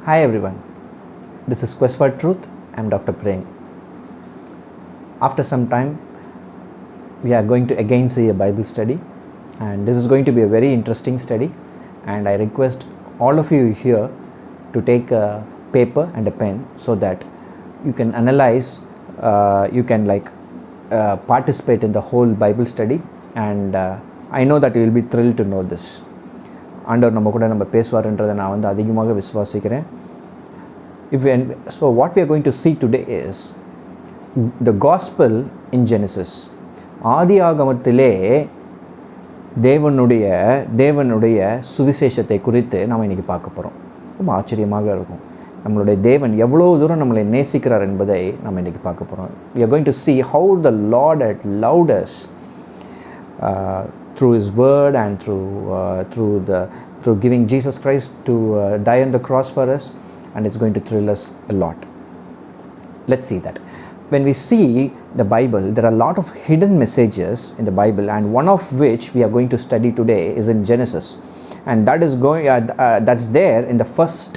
Hi everyone, this is Quest for Truth. I'm Dr. Prem. After some time, we are going to again see a Bible study, and this is going to be a very interesting study. And I request all of you here to take a paper and a pen so that you can analyze, you can participate in the whole Bible study, and I know that you will be thrilled to know this. ஆண்டவர் நம்ம கூட நம்ம பேசுவார்ன்றதை நான் வந்து அதிகமாக விசுவாசிக்கிறேன். So what we are going to see today is the gospel in Genesis. ஆதியாகமத்திலே தேவனுடைய சுவிசேஷத்தை குறித்து நாம் இன்றைக்கி பார்க்க போகிறோம். ரொம்ப ஆச்சரியமாக இருக்கும். நம்மளுடைய தேவன் எவ்வளோ தூரம் நம்மளை நேசிக்கிறார் என்பதை நம்ம இன்றைக்கி பார்க்க போகிறோம். We are going to see how the Lord had loved us through His word and through giving Jesus Christ to die on the cross for us, and it's going to thrill us a lot. Let's see that. When we see the Bible, there are a lot of hidden messages in the Bible, and one of which we are going to study today is in Genesis, and that's there in the first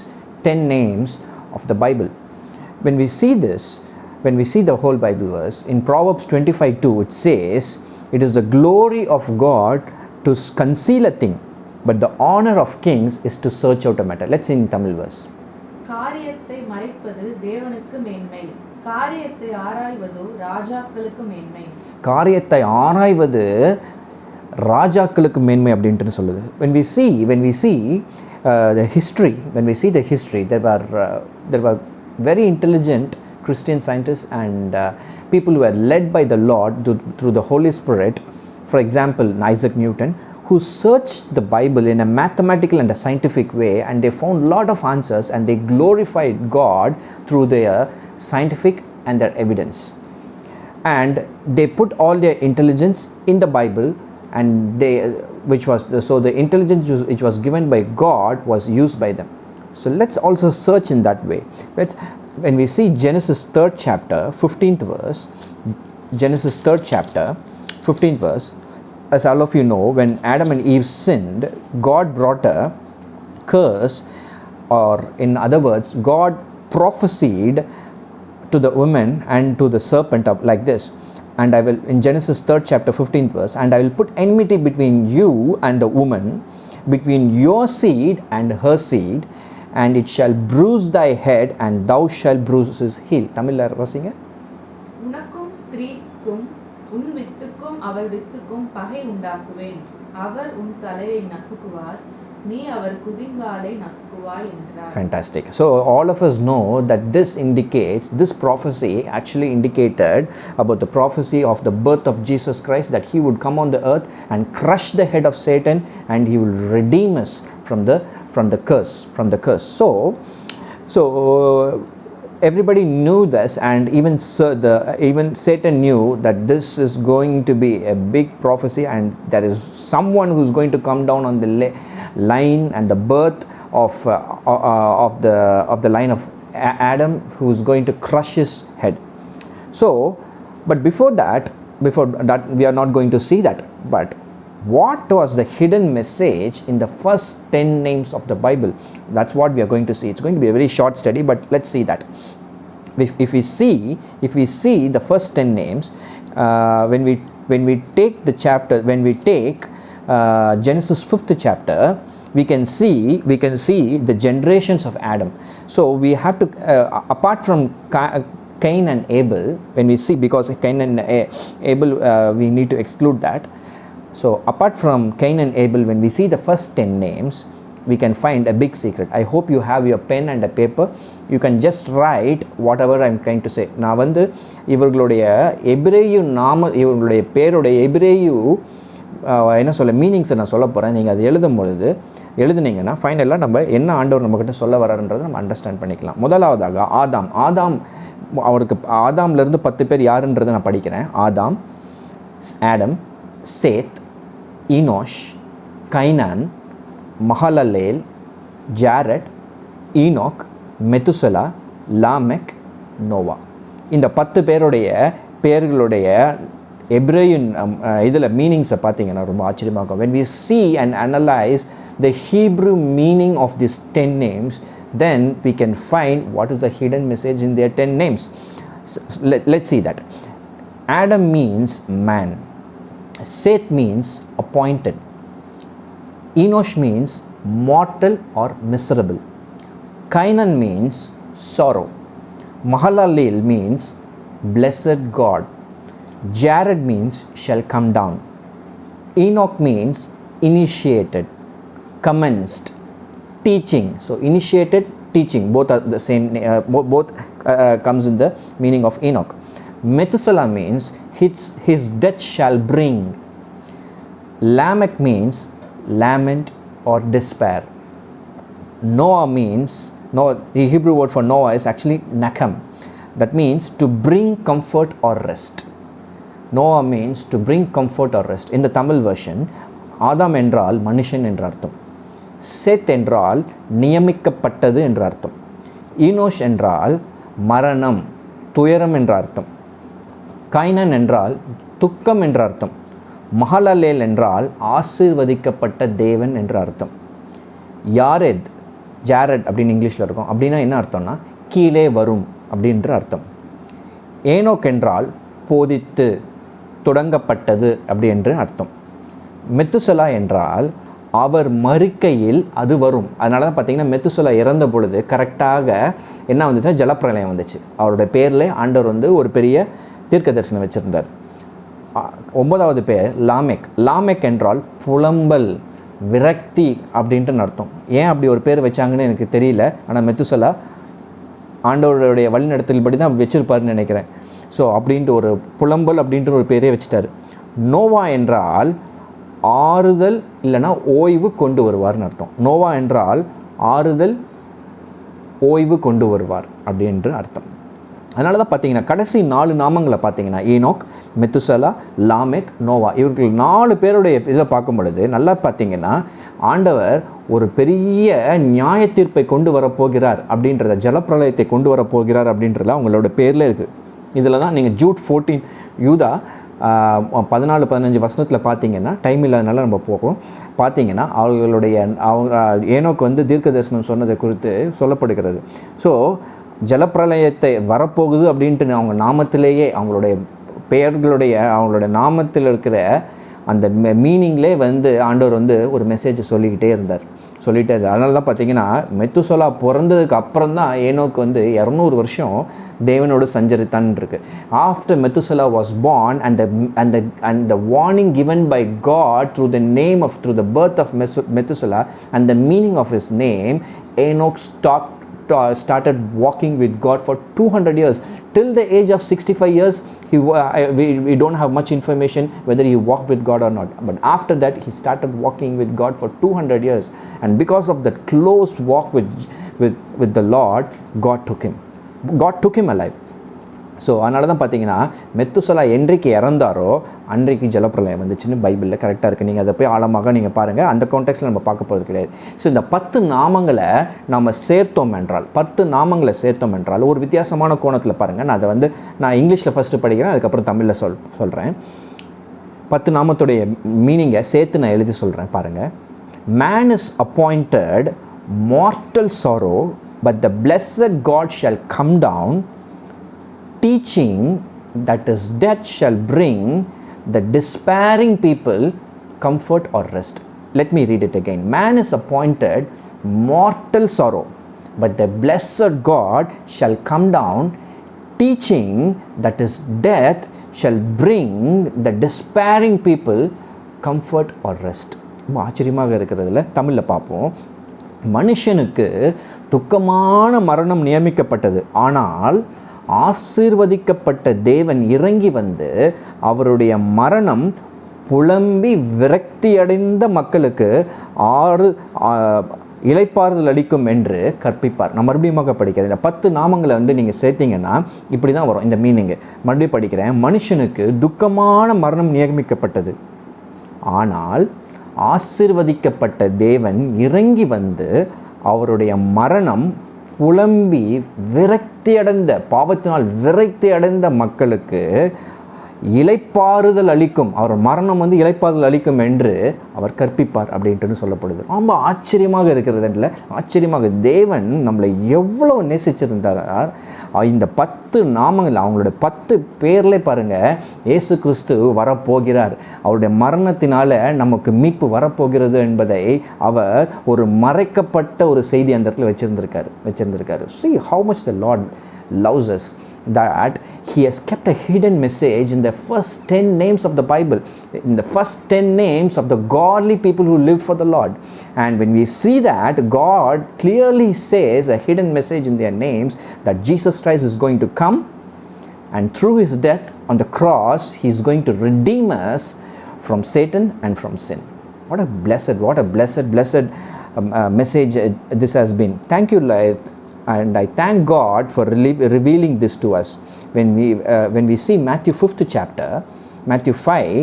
10 names of the Bible. When we see this, when we see the whole Bible verse in Proverbs 25:2, it says, "It is the glory of God to conceal a thing, but the honor of kings is to search out a matter." Let's see in Tamil verse. காரியத்தை மறைப்பது தேவனுக்கு மேன்மை, காரியத்தை ஆராய்வதோ ராஜாக்களுக்கு மேன்மை. காரியத்தை ஆராய்வது ராஜாக்களுக்கு மேன்மை அப்படின்ட்டு சொல்லுது. When we see the history, there were very intelligent Christian scientists and people who were led by the Lord through the Holy Spirit. For example, Isaac Newton, who searched the Bible in a mathematical and a scientific way, and they found a lot of answers, and they glorified God through their scientific and their evidence. And they put all their intelligence in the Bible, and the intelligence which was given by God was used by them. So let's also search in that way. When we see Genesis 3rd chapter 15th verse, Genesis 3rd chapter 15th verse, as all of you know, when Adam and Eve sinned, God brought a curse, or in other words, God prophesied to the woman and to the serpent like this. And I will, in Genesis 3rd chapter 15th verse, "And I will put enmity between you and the woman, between your seed and her seed, and it shall bruise thy head, and thou shalt bruise his heel." Tamil வாசிங்க. உனக்கும் ஸ்திரீக்கும் உன் வித்துக்கும் அவள் வித்துக்கும் பகை உண்டாக்குவேன், அவர் உன் தலையை நசுக்குவார், நீ அவர் குதிங்காலை நசுக்குவாய் என்றார். Fantastic. So all of us know that this prophecy actually indicated about the prophecy of the birth of Jesus Christ, that he would come on the earth and crush the head of Satan, and he will redeem us from the curse. So everybody knew this, and even Satan knew that this is going to be a big prophecy, and there is someone who's going to come down on the line and the birth of the line of Adam, who's going to crush his head. So, but before that we are not going to see that. But what was the hidden message in the first 10 names of the Bible? That's what we are going to see. It's going to be a very short study, but let's see that. If we see the first 10 names, when we take Genesis 5th chapter, we can see the generations of Adam. So we have to, apart from Cain and Abel, when we see, because Cain and Abel, we need to exclude that. So apart from Cain and Abel, when we see the first 10 names, we can find a big secret. I hope you have your pen and a paper. You can just write whatever I'm trying to say. நான் வந்து இவர்களுடைய பேருடைய எபிரேயு என்ன சொல்ல மீனிங்ஸை நான் சொல்ல போகிறேன். நீங்கள் அது எழுதுனீங்கன்னா ஃபைனலாக நம்ம என்ன ஆண்டவர் நம்மக்கிட்ட சொல்ல வராருன்றதை நம்ம அண்டர்ஸ்டாண்ட் பண்ணிக்கலாம். முதலாவதாக அவருக்கு ஆதாம்லேருந்து 10 பேர் யாருன்றதை நான் படிக்கிறேன். Adam, Seth, Enosh, Cainan, Mahalalel, Jared, Enoch, Methuselah, Lamech, Noah. இந்த 10 பேர்களுடைய எப்ரேயன் இதில் மீனிங்ஸை பார்த்தீங்கன்னா ரொம்ப ஆச்சரியமாக இருக்கும். When we see and analyze the Hebrew meaning of these 10 names, then we can find what is the hidden message in their 10 names. So, let's see that. Adam means man. Seth means appointed. Enosh means mortal or miserable. Cainan means sorrow. Mahalalel means blessed God. Jared means shall come down. Enoch means initiated, commenced, teaching. So initiated, teaching, both are the same, both comes in the meaning of Enoch. Methuselah means his death shall bring. Lamech means lament or despair. Noah means, the Hebrew word for Noah is actually Nachem. That means to bring comfort or rest. Noah means to bring comfort or rest. In the Tamil version, ஆதாம் என்றால் மனுஷன் என்ற அர்த்தம். சேத் என்றால் நியமிக்கப்பட்டது என்ற அர்த்தம். ஈனோஷ் என்றால் மரணம், துயரம் என்ற அர்த்தம். கைனன் என்றால் துக்கம் என்ற அர்த்தம். மஹலலேல் என்றால் ஆசீர்வதிக்கப்பட்ட தேவன் என்ற அர்த்தம். யாரெத், ஜாரட் அப்படின்னு இங்கிலீஷில் இருக்கும். அப்படின்னா என்ன அர்த்தம்னா கீழே வரும் அப்படின்ற அர்த்தம். ஏனோக் என்றால் போதித்து, தொடங்கப்பட்டது அப்படி என்று அர்த்தம். மெத்துசலா என்றால் அவர் மறுக்கையில் அது வரும். அதனால தான் பார்த்தீங்கன்னா மெத்துசலா இறந்த பொழுது கரெக்டாக என்ன வந்துச்சுன்னா ஜலப்பிரளயம் வந்துச்சு. அவருடைய பேரில் ஆண்டவர் வந்து ஒரு பெரிய தீர்க்க தரிசனம் வச்சுருந்தார். 9வது பேர் லாமெக். லாமெக் என்றால் புலம்பல், விரக்தி அப்படின்ட்டு அர்த்தம். ஏன் அப்படி ஒரு பேர் வச்சாங்கன்னு எனக்கு தெரியல. ஆனால் மெத்துசலா ஆண்டவருடைய வழிநடத்தல்படி தான் வச்சிருப்பாருன்னு நினைக்கிறேன். ஸோ அப்படின்ட்டு ஒரு புலம்பல் அப்படின்ட்டு ஒரு பேரே வச்சுட்டார். நோவா என்றால் ஆறுதல் இல்லைன்னா ஓய்வு கொண்டு வருவார்னு அர்த்தம். நோவா என்றால் ஆறுதல், ஓய்வு கொண்டு வருவார் அப்படின்ற அர்த்தம். அதனால தான் பார்த்தீங்கன்னா கடைசி 4 நாமங்களை பார்த்தீங்கன்னா ஈனோக், மெத்துசலா, லாமெக், நோவா, இவர்கள் 4 பேருடைய இதில் பார்க்கும் பொழுது நல்லா பார்த்தீங்கன்னா ஆண்டவர் ஒரு பெரிய நியாய தீர்ப்பை கொண்டு வரப்போகிறார் அப்படின்றத, ஜலப்பிரளயத்தை கொண்டு வரப்போகிறார் அப்படின்றத அவங்களோட பேரில் இருக்குது. இதில் தான் நீங்கள் ஜூட் 14 யூதா 14-15 வசனத்தில் பார்த்தீங்கன்னா, டைம் இல்லாதனால நம்ம போகும், பார்த்தீங்கன்னா அவங்க ஏனோக்கு வந்து தீர்க்க தரிசனம் சொன்னதை குறித்து சொல்லப்படுகிறது. ஸோ ஜலப்பிரளயத்தை வரப்போகுது அப்படின்ட்டு அவங்க நாமத்திலேயே, அவங்களுடைய பெயர்களுடைய அவங்களுடைய நாமத்தில் இருக்கிற அந்த மீனிங்லே வந்து ஆண்டவர் வந்து ஒரு மெசேஜ் சொல்லிக்கிட்டே இருந்தார். அதனால தான் பார்த்தீங்கன்னா மெத்துசலா பிறந்ததுக்கு அப்புறம் தான் ஏனோக்கு வந்து 200 வருஷம் தேவனோடு சஞ்சரித்தான் இருக்கு. After Methuselah was born and the warning given by God through the birth of Methuselah and the meaning of his name, Enoch started walking with God for 200 years. Till the age of 65 years, we don't have much information whether he walked with God or not. But after that, he started walking with God for 200 years. And because of that close walk with the Lord, God took him alive. So அதனால தான் பார்த்தீங்கன்னா Methuselah என்றைக்கு இறந்தாரோ அன்றைக்கு ஜலப்பிரளயம் வந்துச்சுன்னு பைபிளில் கரெக்டாக இருக்குது. நீங்கள் அதை போய் ஆழமாக நீங்கள் பாருங்கள். அந்த கான்டெக்ஸ்ட்டில் நம்ம பார்க்க போகிறது கிடையாது. ஸோ இந்த 10 நாமங்களை நம்ம சேர்த்தோம் என்றால் ஒரு வித்தியாசமான கோணத்தில் பாருங்கள். நான் அதை வந்து இங்கிலீஷில் ஃபஸ்ட்டு படிக்கிறேன், அதுக்கப்புறம் தமிழில் சொல்கிறேன். 10 நாமத்துடைய மீனிங்கை சேர்த்து நான் எழுதி சொல்கிறேன் பாருங்கள். Man is appointed mortal sorrow, but the blessed God shall come down. Teaching that his death shall bring the despairing people comfort or rest. Let me read it again. Man is appointed mortal sorrow, but the blessed God shall come down, teaching that his death shall bring the despairing people comfort or rest. ரொம்ப ஆச்சரியமாக இருக்கிறதுல தமிழில் பார்ப்போம். மனுஷனுக்கு துக்கமான மரணம் நியமிக்கப்பட்டது, ஆனால் ஆசீர்வதிக்கப்பட்ட தேவன் இறங்கி வந்து அவருடைய மரணம் புலம்பி விரக்தியடைந்த மக்களுக்கு இளைப்பாறுதல் அளிக்கும் என்று கற்பிப்பார். நான் மறுபடியும் படிக்கிறேன். இந்த 10 நாமங்களை வந்து நீங்கள் சேர்த்தீங்கன்னா இப்படி தான் வரும் இந்த மீனிங்கு. மறுபடியும் படிக்கிறேன். மனுஷனுக்கு துக்கமான மரணம் நியமிக்கப்பட்டது, ஆனால் ஆசீர்வதிக்கப்பட்ட தேவன் இறங்கி வந்து அவருடைய மரணம் புலம்பி விரக்தி அடைந்த, பாவத்தினால் விரக்தி அடைந்த மக்களுக்கு இளைப்பாறுதல் அளிக்கும், அவர் மரணம் வந்து இளைப்பாறுதல் அளிக்கும் என்று அவர் கற்பிப்பார் அப்படின்ட்டு சொல்லப்படுது. ரொம்ப ஆச்சரியமாக இருக்கிறது இல்லை? ஆச்சரியமாக தேவன் நம்மளை எவ்வளோ நேசிச்சிருந்தார். இந்த 10 நாமங்கள், அவங்களோட 10 பேர்லே பாருங்கள், இயேசு கிறிஸ்து வரப்போகிறார், அவருடைய மரணத்தினால நமக்கு மீட்பு வரப்போகிறது என்பதை அவர் ஒரு மறைக்கப்பட்ட ஒரு செய்தி அந்த இடத்துல வச்சிருந்திருக்காரு. See how much the Lord loves us, that he has kept a hidden message in the first 10 names of the Bible, in the first 10 names of the godly people who lived for the Lord. And when we see that, God clearly says a hidden message in their names, that Jesus Christ is going to come, and through his death on the cross he is going to redeem us from Satan and from sin. What a blessed message this has been. Thank you, and I thank God for revealing this to us. When we see Matthew 5th chapter, Matthew 5,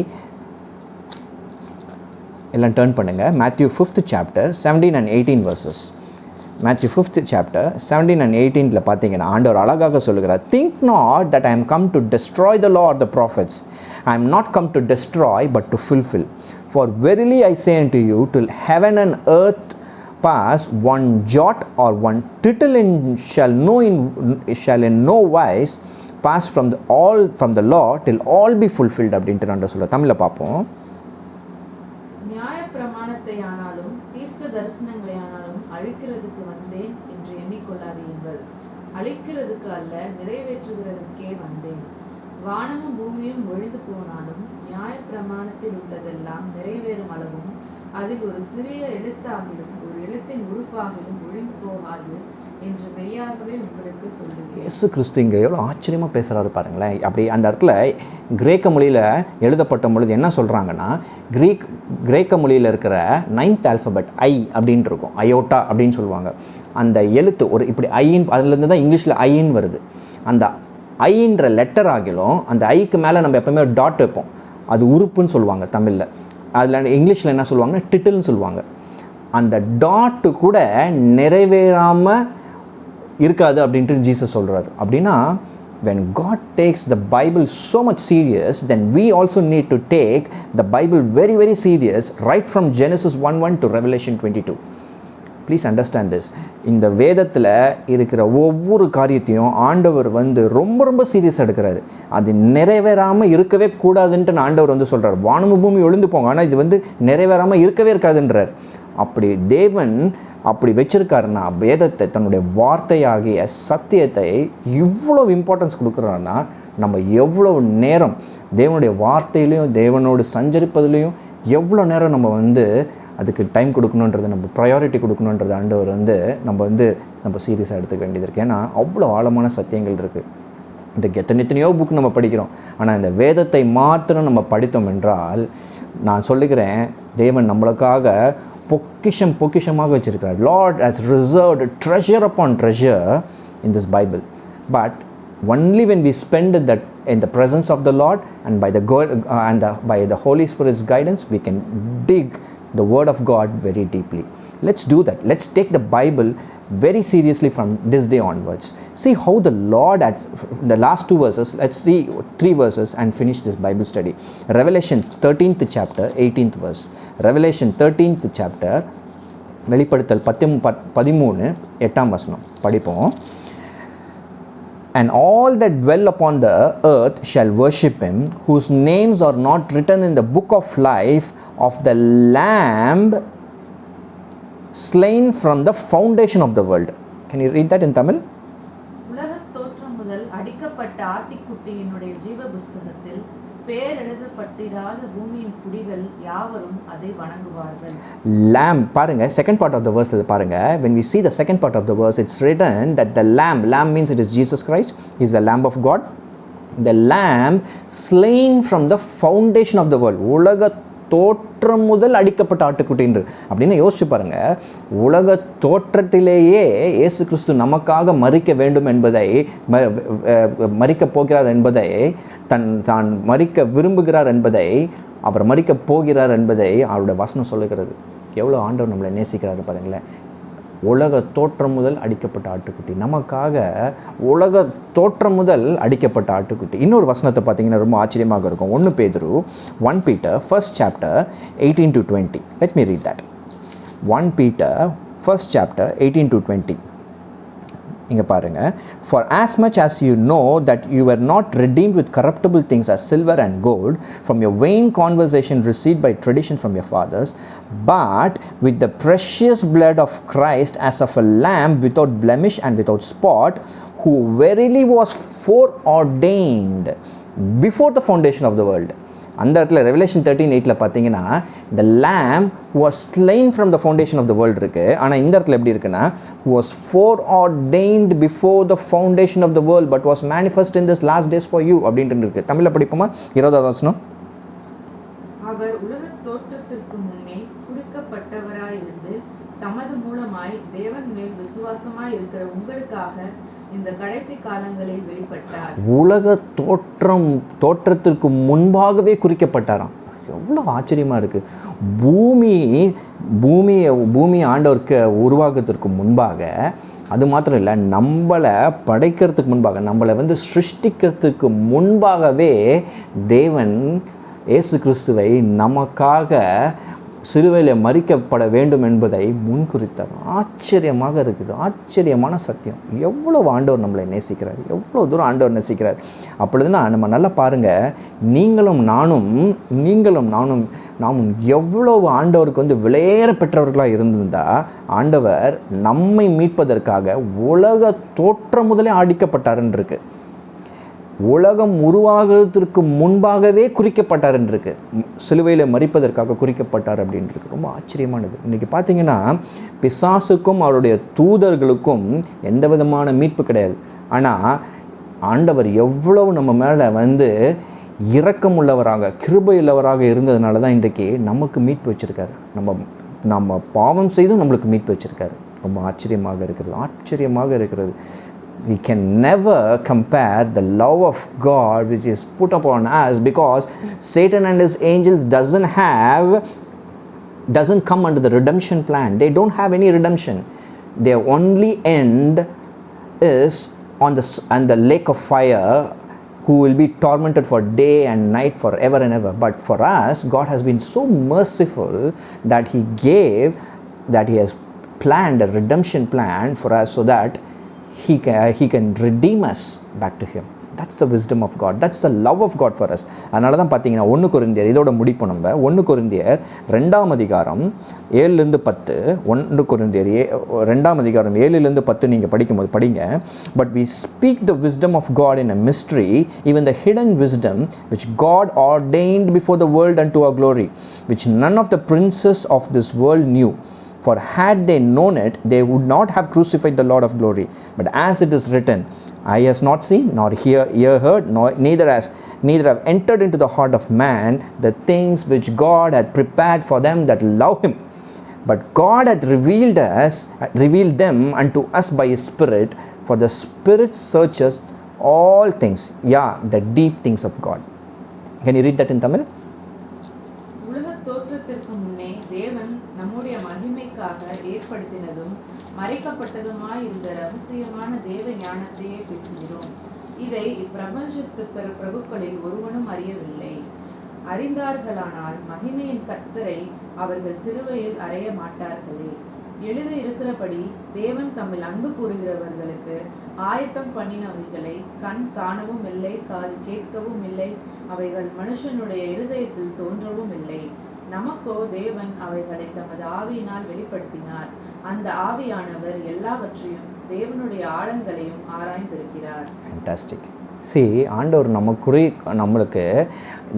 எல்லாம் turn பண்ணுங்க, Matthew 5th chapter 17 and 18 verses. Matthew 5th chapter 17 and 18ல பார்த்தீங்கன்னா ஆண்டவர் அழகாக சொல்லுகிறார், think not that I am come to destroy the law or the prophets. I am not come to destroy but to fulfill. For verily I say unto you, till heaven and earth pass, one jot or one tittle shall in no wise pass from the law till all be fulfilled அப்படின்ட்டு நான் சொல்ல. தமிழில் பார்ப்போம். நியாய பிரமாணத்தை ஆனாலும் தீர்க்க தரிசனங்களை ஆனாலும் அழிக்கிறதுக்கு வந்தேன் என்று எண்ணிக்கொள்ளாதீர்கள். அழிக்கிறதுக்கு அல்ல, நிறைவேற்றுகிறதுக்கே வந்தேன். வானமும் பூமியும் ஒழிந்து போனாலும் நியாய பிரமாணத்தில் உள்ளதெல்லாம் நிறைவேறும் அளவும் அதில் ஒரு சிறிய எழுத்தாகிலும் ஒரு எழுத்தின் உறுப்பாகிலும் ஒழிந்து போகாது என்று மெய்யாகவே உங்களுக்கு சொல்லுகிறேன். இயேசு கிறிஸ்து இங்கே எவ்வளோ ஆச்சரியமாக பேசுகிறாரு பாருங்களேன். அப்படி அந்த இடத்துல கிரேக்க மொழியில் எழுதப்பட்ட பொழுது என்ன சொல்கிறாங்கன்னா, கிரேக்க மொழியில் இருக்கிற 9th ஆல்ஃபபெட் ஐ அப்படின்ட்டு இருக்கும், அயோட்டா அப்படின்னு சொல்லுவாங்க. அந்த எழுத்து ஒரு இப்படி ஐன்னு, அதுலேருந்து தான் இங்கிலீஷில் ஐன்னு வருது. அந்த ஐன்ற லெட்டர் ஆகிலும் அந்த ஐக்கு மேலே நம்ம எப்போவுமே டாட் வைப்போம், அது உறுப்புன்னு சொல்லுவாங்க தமிழில். அதில் இங்கிலீஷில் என்ன சொல்லுவாங்க, டிட்டில்னு சொல்லுவாங்க. அந்த டாட்டு கூட நிறைவேறாமல் இருக்காது அப்படின்ட்டு ஜீசஸ் சொல்கிறாரு. அப்படின்னா when God takes the Bible so much serious, then we also need to take the Bible very, very serious, right from Genesis 1:1 to Revelation 22. Please understand this. இந்த வேதத்தில் இருக்கிற ஒவ்வொரு காரியத்தையும் ஆண்டவர் வந்து ரொம்ப ரொம்ப சீரியஸாக எடுக்கிறாரு. அது நிறைவேறாமல் இருக்கவே கூடாதுன்ட்டு ஆண்டவர் வந்து சொல்கிறார். வானமும் பூமி ஒழிந்து போங்க, ஆனால் இது வந்து நிறைவேறாமல் இருக்கவே இருக்காதுன்றார். அப்படி தேவன் அப்படி வச்சிருக்காருன்னா, வேதத்தை, தன்னுடைய வார்த்தையாகிய சத்தியத்தை இவ்வளோ இம்பார்ட்டன்ஸ் கொடுக்குறாருன்னா, நம்ம எவ்வளோ நேரம் தேவனுடைய வார்த்தையிலையும் தேவனோடு சஞ்சரிப்பதுலேயும் எவ்வளோ நேரம் நம்ம வந்து அதுக்கு டைம் கொடுக்கணுன்றது, நம்ம ப்ரையாரிட்டி கொடுக்கணுன்றது ஆண்டவர் வந்து நம்ம சீரியஸாக எடுத்துக்க வேண்டியது இருக்குது. ஏன்னா அவ்வளோ ஆழமான சத்தியங்கள் இருக்குது. இன்றைக்கு எத்தனையோ புக் நம்ம படிக்கிறோம், ஆனால் இந்த வேதத்தை மாத்திரம் நம்ம படித்தோம் என்றால், நான் சொல்லுகிறேன், தேவன் நம்மளுக்காக பொக்கிஷமாக வச்சிருக்கிறார். Lord has reserved treasure upon treasure in this Bible, but only when we spend that in the presence of the Lord and by the Holy Spirit's guidance, we can dig the word of God very deeply. Let's do that. Let's take the Bible very seriously from this day onwards. See how the Lord adds the last 2 verses. Let's see 3 verses and finish this Bible study. Revelation 13th chapter 18th verse. Revelation 13th chapter, வெளிப்படுத்தல் 13 8ஆம் வசனம் படிப்போம். And all that dwell upon the earth shall worship him, whose names are not written in the book of life of the Lamb slain from the foundation of the world. Can you read that in Tamil? உலகத் தோற்றம் முதல் அடிக்கப்பட்ட ஆட்டிக்குட்டியினுடைய ஜீவ புஸ்தகத்தில் பேர் எழுதப்பட்டிராத பூமியின் குடிகள் யாவரும் அதை வணங்குவார்கள். Lamb, பாருங்க, second part of the verse பாருங்க. When we see the second part of the verse, it's written that the lamb means it is Jesus Christ. He is the Lamb of God. The Lamb slain from the foundation of the world. உலக தோற்றம் முதல் அடிக்கப்பட்ட ஆட்டுக்குட்டின்று அப்படின்னு யோசிச்சு பாருங்க. உலக தோற்றத்திலேயே இயேசு கிறிஸ்து நமக்காக மரிக்க வேண்டும் என்பதை, மரிக்க போகிறார் என்பதை, தான் மரிக்க விரும்புகிறார் என்பதை, அவர் மரிக்க போகிறார் என்பதை அவருடைய வசனம் சொல்லுகிறது. எவ்வளோ ஆண்டவர் நம்மளை நேசிக்கிறாரு பாருங்களேன். உலக தோற்றம் முதல் அடிக்கப்பட்ட ஆட்டுக்குட்டி, நமக்காக உலக தோற்றம் முதல் அடிக்கப்பட்ட ஆட்டுக்குட்டி. இன்னொரு வசனத்தை பார்த்தீங்கன்னா ரொம்ப ஆச்சரியமாக இருக்கும். 1 பேதுரு 1 Peter 1st chapter 18 to 20. Let me read that. 1 Peter 1st chapter 18 to 20. இங்கே பாருங்கள். For as much as you know that you were not redeemed with corruptible things as silver and gold from your vain conversation received by tradition from your fathers, but with the precious blood of Christ as of a lamb without blemish and without spot, who verily was foreordained before the foundation of the world. அந்த இடத்துல revelation 13:8 பார்த்தீங்கன்னா the lamb who was slain from the foundation of the world இருக்குது. ஆனால் இந்த இடத்துல எப்படி இருக்குன்னா who was foreordained before the foundation of the world but was manifest in this last days for you அப்படின்ட்டு இருக்குது. தமிழில் படிப்போமா? 20வது வசனம். அவர் உலக தோற்றத்திற்கு முன்னே குறிக்கப்பட்டவராயிருந்து தமது மூலமாய் தேவன் மேல் விசுவாசமாய் இருக்கிற உங்களுக்காக இந்த கடைசி காலங்களில் வெளிப்பட்டார். உலக தோற்றத்திற்கு முன்பாகவே குறிக்கப்பட்டாராம். எவ்வளோ ஆச்சரியமாக இருக்குது. பூமி ஆண்டவருக்கு உருவாக்குறதுக்கு முன்பாக, அது மாத்திரம் இல்லை, நம்மளை படைக்கிறதுக்கு முன்பாக, நம்மளை சிருஷ்டிக்கிறதுக்கு முன்பாகவே தேவன் இயேசு கிறிஸ்துவை நமக்காக சிலுவையில் மரிக்கப்பட வேண்டும் என்பதை முன்குறித்தார். ஆச்சரியமாக இருக்குது. ஆச்சரியமான சத்தியம். எவ்வளோ ஆண்டவர் நம்மளை நேசிக்கிறார், எவ்வளோ தூரம் ஆண்டவர் நேசிக்கிறார். அப்பொழுதுனா நம்ம நல்லா பாருங்கள், நீங்களும் நாமும் எவ்வளவு ஆண்டவருக்கு விலையேற பெற்றவர்களாக இருந்திருந்தால் ஆண்டவர் நம்மை மீட்பதற்காக உலக தோற்றம் முதலே அடிக்கப்பட்டாருன்னு இருக்கு. உலகம் உருவாகிறதுக்கு முன்பாகவே குறிக்கப்பட்டார் என்றிருக்கு. சிலுவையில் மரிப்பதற்காக குறிக்கப்பட்டார் அப்படின்ட்டு ரொம்ப ஆச்சரியமானது. இன்றைக்கி பார்த்தீங்கன்னா பிசாசுக்கும் அவருடைய தூதர்களுக்கும் எந்த விதமான மீட்பு கிடையாது. ஆனால் ஆண்டவர் எவ்வளவு நம்ம மேலே இரக்கம் உள்ளவராக, கிருபை உள்ளவராக இருந்ததுனால தான் இன்றைக்கு நமக்கு மீட்பு வச்சுருக்காரு. நம்ம பாவம் செய்தும் நம்மளுக்கு மீட்பு வச்சுருக்காரு. ரொம்ப ஆச்சரியமாக இருக்கிறது. We can never compare the love of God which is put upon us, because Satan and his angels doesn't come under the redemption plan. They don't have any redemption. Their only end is on the lake of fire, who will be tormented for day and night forever and ever. But for us, God has been so merciful that He has planned a redemption plan for us, so that He can redeem us back to Him. That's the wisdom of God. That's the love of God for us. அதனால தான் பார்த்தீங்கன்னா 1 கொரிந்தியர், இதோட முடிப்போம் நம்ம. 1 கொரிந்தியர் 2ஆம் அதிகாரம் 7-10. 1 கொரிந்தியர் 2ஆம் அதிகாரம் 7-10 நீங்கள் படிக்கும்போது படிங்க. But we speak the wisdom of God in a mystery, even the hidden wisdom which God ordained before the world unto our glory, which none of the princes of this world knew. For had they known it, they would not have crucified the Lord of glory. But as it is written, eye has not seen, nor ear heard, neither have entered into the heart of man the things which God had prepared for them that love Him. But God hath revealed them unto us by His Spirit, for the Spirit searches all things, the deep things of God. Can you read that in Tamil? ஏற்படுத்தினதும் மறைக்கப்பட்டதுமாய் இருந்த ரகசியமான தேவ ஞானத்தையே பேசுகிறோம். இதை இப்பிரபஞ்சத்து பிரபுக்களில் ஒருவனும் அறியவில்லை. அறிந்தார்களானால் மகிமையின் கர்த்தரை அவர்கள் சிலுவையில் அறைய மாட்டார்களே. எழுத இருக்கிறபடி தேவன் தம்மில் அன்பு கூறுகிறவர்களுக்கு ஆயத்தம் பண்ணினவைகளை கண் காணவும் இல்லை, காது கேட்கவும் இல்லை, அவைகள் மனுஷனுடைய இருதயத்தில் தோன்றவும் இல்லை. நமக்கோ தேவன் அவைகளை தமது ஆவியினால் வெளிப்படுத்தினார். அந்த ஆவியானவர் எல்லாவற்றையும் தேவனுடைய ஆழங்களையும் ஆராய்ந்திருக்கிறார். ஃபேண்டாஸ்டிக். ஆண்டவர்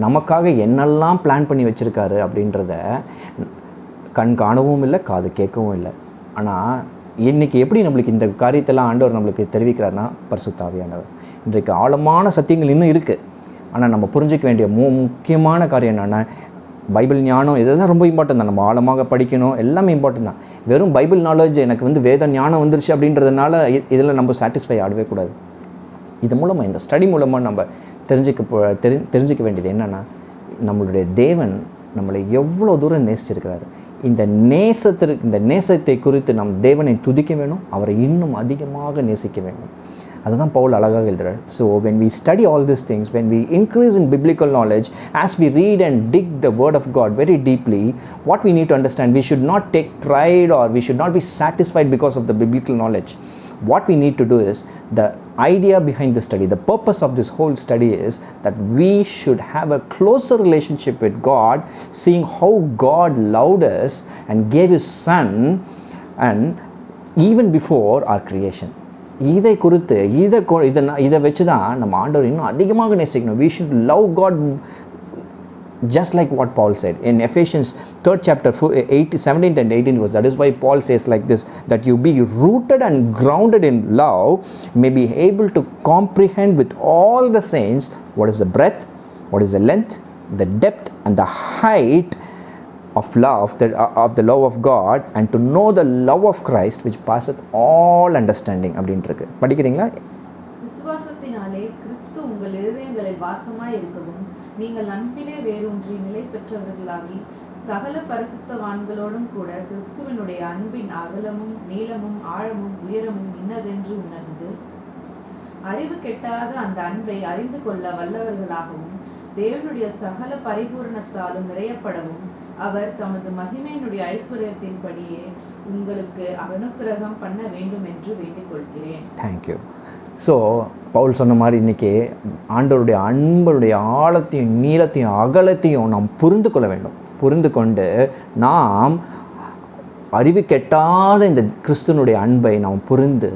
நமக்காக என்னெல்லாம் பிளான் பண்ணி வச்சுருக்காரு அப்படின்றத கண் காணவும் இல்லை, காது கேட்கவும் இல்லை. ஆனால் இன்றைக்கி எப்படி நம்மளுக்கு இந்த காரியத்தெல்லாம் ஆண்டவர் நம்மளுக்கு தெரிவிக்கிறார்னா பரிசுத்த ஆவியானவர். இன்றைக்கு ஆழமான சத்தியங்கள் இன்னும் இருக்குது. ஆனால் நம்ம புரிஞ்சிக்க வேண்டிய முக்கியமான காரியம் என்னென்னா, பைபிள் ஞானம் இதெல்லாம் ரொம்ப இம்பார்ட்டன் தான். நம்ம ஆழமாக படிக்கணும், எல்லாமே இம்பார்ட்டன் தான். வெறும் பைபிள் நாலேஜ் எனக்கு வேத ஞானம் வந்துருச்சு அப்படின்றதுனால இதில் நம்ம சாட்டிஸ்ஃபை ஆகவே கூடாது. இது மூலமாக, இந்த ஸ்டடி மூலமாக நம்ம தெரிஞ்சிக்க வேண்டியது என்னென்னா, நம்மளுடைய தேவன் நம்மளை எவ்வளோ தூரம் நேசிச்சிருக்கிறாரு, இந்த நேசத்தை குறித்து நம் தேவனை துதிக்க வேணும், அவரை இன்னும் அதிகமாக நேசிக்க வேண்டும். அதுதான் பவுல் அழகாக எழுதுறார். So when we study all these things, when we increase in biblical knowledge, as we read and dig the word of God very deeply, what we need to understand, we should not take pride or we should not be satisfied because of the biblical knowledge. What we need to do is, the idea behind the study, the purpose of this whole study is that we should have a closer relationship with God, seeing how God loved us and gave his son, and even before our creation. இதை குறித்து இதை வச்சு தான் நம்ம ஆண்டவர் இன்னும் அதிகமாக நேசிக்கணும். We should love God just like what Paul said in Ephesians 3rd chapter 17th and 18th verse. That is why Paul says like this, that you be rooted and grounded in love, may be able to comprehend with all the saints what is the breadth, what is the length, the depth and the height of love, of the love of God, and to know the love of Christ which passeth all understanding. அப்படின்றது படிக்கிறீங்களா? விசுவாசத்தினாலே கிறிஸ்து உங்கள் இருதயங்களில் வாசமாய் இருக்கவும், நீங்கள் அன்பிலே வேரூன்றி நிலை பெற்றவர்களாகி சகல பரிசுத்தவான்களோடும் கூட கிறிஸ்துவினுடைய அன்பின் அகலமும் நீளமும் ஆழமும் உயரமும் இன்னதென்று உணர்ந்து அறிவு கெட்டாத அந்த அன்பை அறிந்து கொள்ள வல்லவர்களாகவும், தேவனுடைய சகல பரிபூரணத்தாலும் நிறையப்படவும் அவர் தமது மகிமையினுடைய ஐஸ்வர்யத்தின்படியே உங்களுக்கு அனுக்கிரகம் பண்ண வேண்டும் என்று வேண்டிக் கொள்கிறேன். தேங்க்யூ. ஸோ பவுல் சொன்ன மாதிரி இன்றைக்கி ஆண்டவருடைய அன்புடைய ஆழத்தையும் நீளத்தையும் அகலத்தையும் நாம் புரிந்து கொள்ள வேண்டும். புரிந்து கொண்டு நாம் அறிவு கெட்டாத இந்த கிறிஸ்துவனுடைய அன்பை நாம் புரிந்து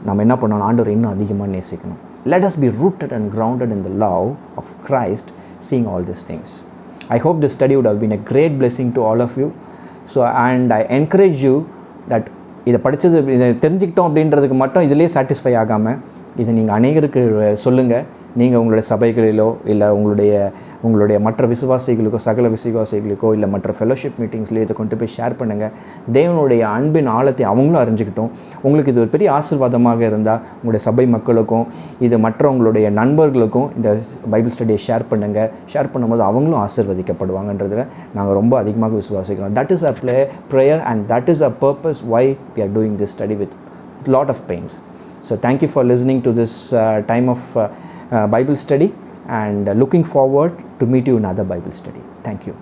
நம்ம என்ன பண்ணணும், ஆண்டவரை இன்னும் அதிகமாக நேசிக்கணும். Let us be rooted and grounded in the love of Christ, seeing all these things. I hope this study would have been a great blessing to all of you. So, and I encourage you that இதை தெரிஞ்சுக்கிட்டோம் அப்படின்றதுக்கு மட்டும் இதிலே satisfy ஆகாமல் இதை நீங்கள் அநேகருக்கு சொல்லுங்கள். நீங்கள் உங்களுடைய சபைகளிலோ இல்லை உங்களுடைய மற்ற விசுவாசிகளுக்கோ, சகல விசுவாசிகளுக்கோ, இல்லை மற்ற ஃபெலோஷிப் மீட்டிங்ஸ்லேயோ இதை கொண்டு போய் ஷேர் பண்ணுங்கள். தேவனுடைய அன்பின் ஆழத்தை அவங்களும் அறிஞ்சிக்கிட்டோம். உங்களுக்கு இது ஒரு பெரிய ஆசீர்வாதமாக இருந்தால் உங்களுடைய சபை மக்களுக்கும் இது மற்ற உங்களுடைய நண்பர்களுக்கும் இந்த பைபிள் ஸ்டடியை ஷேர் பண்ணுங்கள். ஷேர் பண்ணும்போது அவங்களும் ஆசீர்வதிக்கப்படுவாங்கன்றதில் நாங்கள் ரொம்ப அதிகமாக விசுவாசிக்கிறோம். That is a prayer and that is a purpose why we are doing this study with lot of pains. So thank you for listening to this time of Bible study, and looking forward to meet you in another Bible study. Thank you.